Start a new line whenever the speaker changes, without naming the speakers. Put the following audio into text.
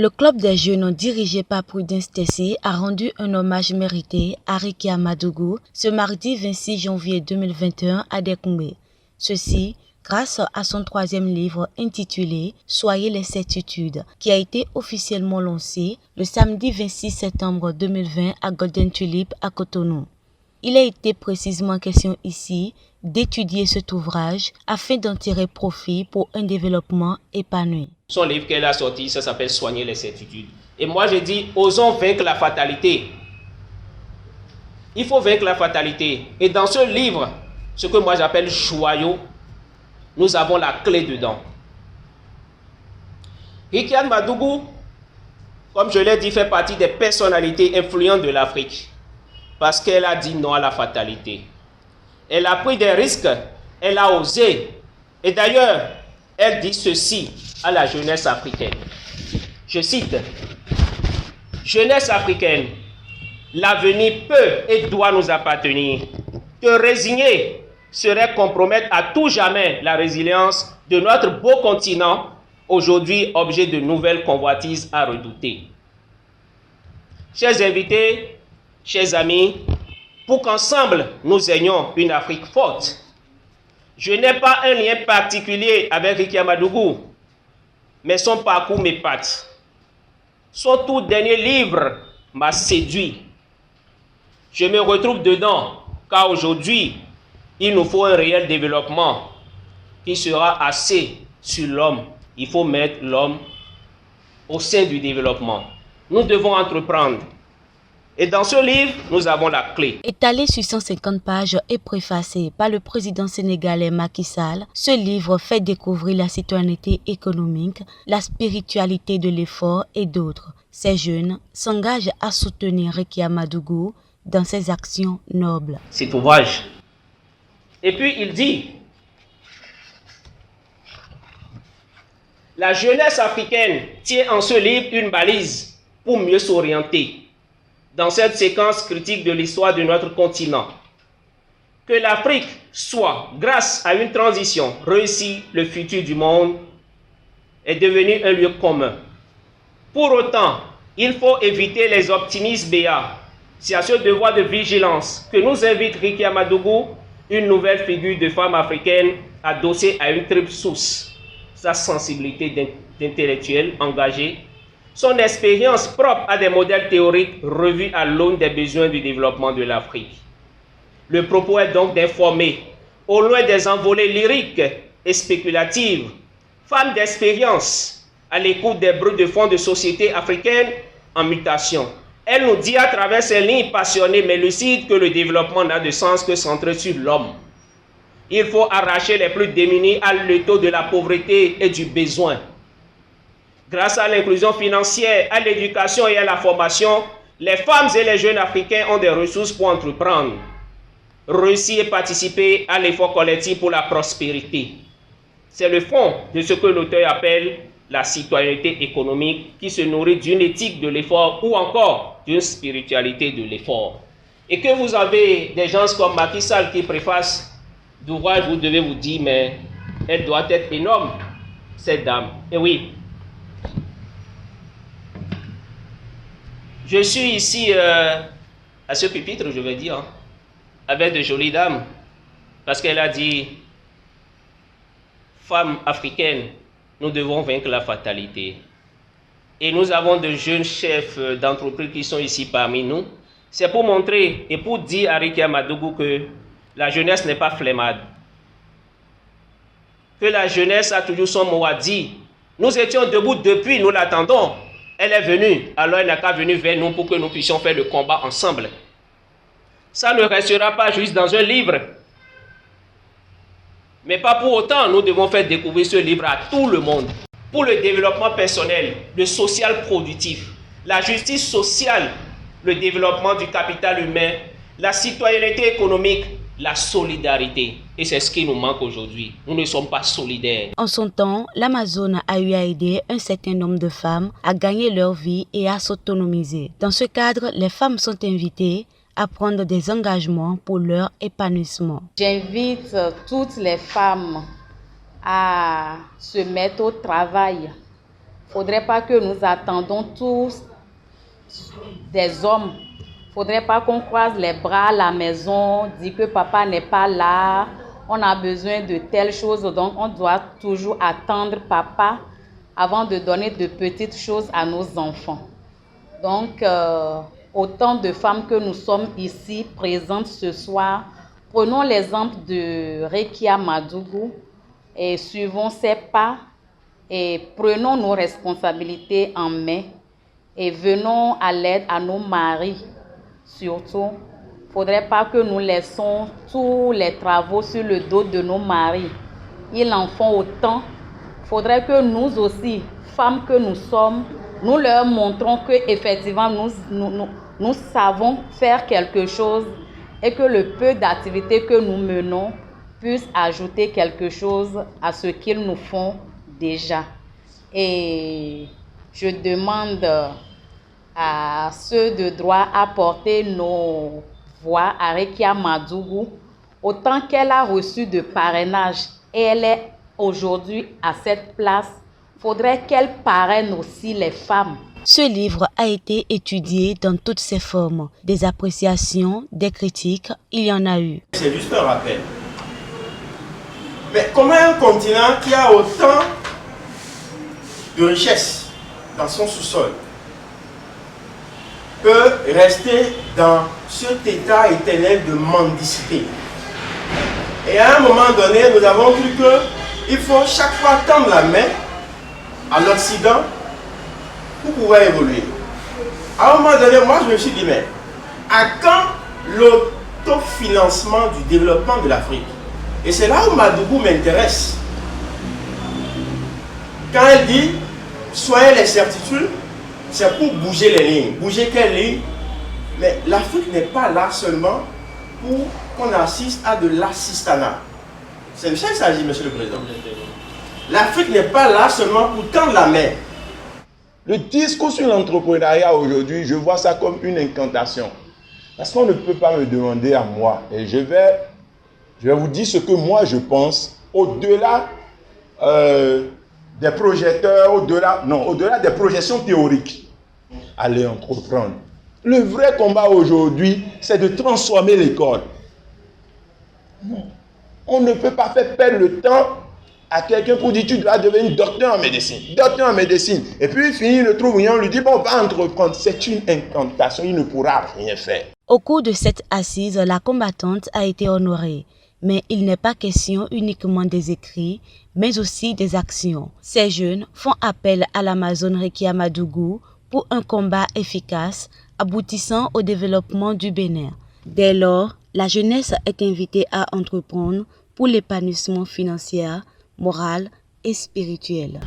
Le club des jeunes dirigé par Prudence Tessie a rendu un hommage mérité à Ricky Amadougou ce mardi 26 janvier 2021 à Dékoumé. Ceci grâce à son 3e livre intitulé « Soyez les certitudes » qui a été officiellement lancé le samedi 26 septembre 2020 à Golden Tulip à Cotonou. Il a été précisément question ici d'étudier cet ouvrage afin d'en tirer profit pour un développement épanoui.
Son livre qu'elle a sorti, ça s'appelle « Soigner les certitudes ». Et moi, j'ai dit, osons vaincre la fatalité. Il faut vaincre la fatalité. Et dans ce livre, ce que moi j'appelle joyau, nous avons la clé dedans. Ricky Amadougou, comme je l'ai dit, fait partie des personnalités influentes de l'Afrique. Parce qu'elle a dit non à la fatalité. Elle a pris des risques, elle a osé. Et d'ailleurs, elle dit ceci à la jeunesse africaine. Je cite, « Jeunesse africaine, l'avenir peut et doit nous appartenir. Te résigner serait compromettre à tout jamais la résilience de notre beau continent, aujourd'hui objet de nouvelles convoitises à redouter. » Chers invités, chers amis, pour qu'ensemble nous ayons une Afrique forte, je n'ai pas un lien particulier avec Ricky Amadougou, mais son parcours m'épate. Son tout dernier livre m'a séduit. Je me retrouve dedans, car aujourd'hui, il nous faut un réel développement qui sera axé sur l'homme. Il faut mettre l'homme au sein du développement. Nous devons entreprendre. Et dans ce livre, nous avons la clé.
Étalé sur 150 pages et préfacé par le président sénégalais Macky Sall, ce livre fait découvrir la citoyenneté économique, la spiritualité de l'effort et d'autres. Ces jeunes s'engagent à soutenir Ricky Amadougou dans ses actions nobles.
Cet ouvrage. Et puis il dit, la jeunesse africaine tient en ce livre une balise pour mieux s'orienter dans cette séquence critique de l'histoire de notre continent. Que l'Afrique soit, grâce à une transition réussie, le futur du monde est devenu un lieu commun. Pour autant, il faut éviter les optimismes béats. C'est à ce devoir de vigilance que nous invite Ricky Amadougou, une nouvelle figure de femme africaine adossée à une triple source. Sa sensibilité d'intellectuel engagé, son expérience propre à des modèles théoriques revus à l'aune des besoins du développement de l'Afrique. Le propos est donc d'informer, au loin des envolées lyriques et spéculatives, femme d'expérience, à l'écoute des bruits de fond de sociétés africaines en mutation. Elle nous dit à travers ses lignes passionnées mais lucides que le développement n'a de sens que centré sur l'homme. Il faut arracher les plus démunis à l'étau de la pauvreté et du besoin. Grâce à l'inclusion financière, à l'éducation et à la formation, les femmes et les jeunes africains ont des ressources pour entreprendre, réussir et participer à l'effort collectif pour la prospérité. C'est le fond de ce que l'auteur appelle la citoyenneté économique qui se nourrit d'une éthique de l'effort ou encore d'une spiritualité de l'effort. Et que vous avez des gens comme Macky Sall qui préface d'ouvrage, vous devez vous dire, mais elle doit être énorme, cette dame. Et oui. Je suis ici à ce pupitre, je vais dire, avec de jolies dames, parce qu'elle a dit, femmes africaines, nous devons vaincre la fatalité. Et nous avons de jeunes chefs d'entreprise qui sont ici parmi nous. C'est pour montrer et pour dire à Ricky Amadougou que la jeunesse n'est pas flemmarde. Que la jeunesse a toujours son mot à dire. Nous étions debout depuis, nous l'attendons. Elle est venue, alors elle n'a qu'à venir vers nous pour que nous puissions faire le combat ensemble. Ça ne restera pas juste dans un livre. Mais pas pour autant, nous devons faire découvrir ce livre à tout le monde. Pour le développement personnel, le social productif, la justice sociale, le développement du capital humain, la citoyenneté économique, la solidarité. Et c'est ce qui nous manque aujourd'hui. Nous ne sommes pas solidaires.
En son temps, l'Amazone a eu à aider un certain nombre de femmes à gagner leur vie et à s'autonomiser. Dans ce cadre, les femmes sont invitées à prendre des engagements pour leur épanouissement.
J'invite toutes les femmes à se mettre au travail faudrait pas que nous attendons tous des hommes. Faudrait pas qu'on croise les bras à la maison, dit que papa n'est pas là, on a besoin de telle chose, donc on doit toujours attendre papa avant de donner de petites choses à nos enfants. Donc, autant de femmes que nous sommes ici présentes ce soir, prenons l'exemple de Rekia Madougou et suivons ses pas et prenons nos responsabilités en main et venons à l'aide à nos maris. Surtout, il ne faudrait pas que nous laissons tous les travaux sur le dos de nos maris. Ils en font autant. Il faudrait que nous aussi, femmes que nous sommes, nous leur montrons qu'effectivement nous savons faire quelque chose et que le peu d'activités que nous menons puisse ajouter quelque chose à ce qu'ils nous font déjà. Et je demande à ceux de droit à porter nos voix à Rekia Madougou, autant qu'elle a reçu de parrainage et elle est aujourd'hui à cette place, faudrait qu'elle parraine aussi les femmes.
Ce livre a été étudié dans toutes ses formes. Des appréciations, des critiques, il y en a eu.
C'est juste un rappel. Mais comment un continent qui a autant de richesses dans son sous-sol peut rester dans cet état éternel de mendicité? Et à un moment donné, nous avons cru qu'il faut chaque fois tendre la main à l'Occident pour pouvoir évoluer. À un moment donné, moi je me suis dit, mais à quand l'autofinancement du développement de l'Afrique? Et c'est là où Madougou m'intéresse. Quand elle dit, soyez les certitudes, c'est pour bouger les lignes. Bouger quelles lignes? Mais l'Afrique n'est pas là seulement pour qu'on assiste à de l'assistanat. C'est de ça qu'il s'agit, Monsieur le Président. L'Afrique n'est pas là seulement pour tendre la main.
Le discours sur l'entrepreneuriat aujourd'hui, je vois ça comme une incantation. Parce qu'on ne peut pas me demander à moi, et je vais vous dire ce que moi je pense, au-delà des projecteurs, au-delà des projections théoriques. Allez entreprendre. Le vrai combat aujourd'hui, c'est de transformer l'école. On ne peut pas faire perdre le temps à quelqu'un pour dire tu dois devenir docteur en médecine. Docteur en médecine. Et puis il finit, il le trouve et on lui dit bon, va entreprendre. C'est une incantation, il ne pourra rien faire.
Au cours de cette assise, la combattante a été honorée. Mais il n'est pas question uniquement des écrits, mais aussi des actions. Ces jeunes font appel à l'Amazone Rekia Madougou pour un combat efficace, aboutissant au développement du Bénin. Dès lors, la jeunesse est invitée à entreprendre pour l'épanouissement financier, moral et spirituel.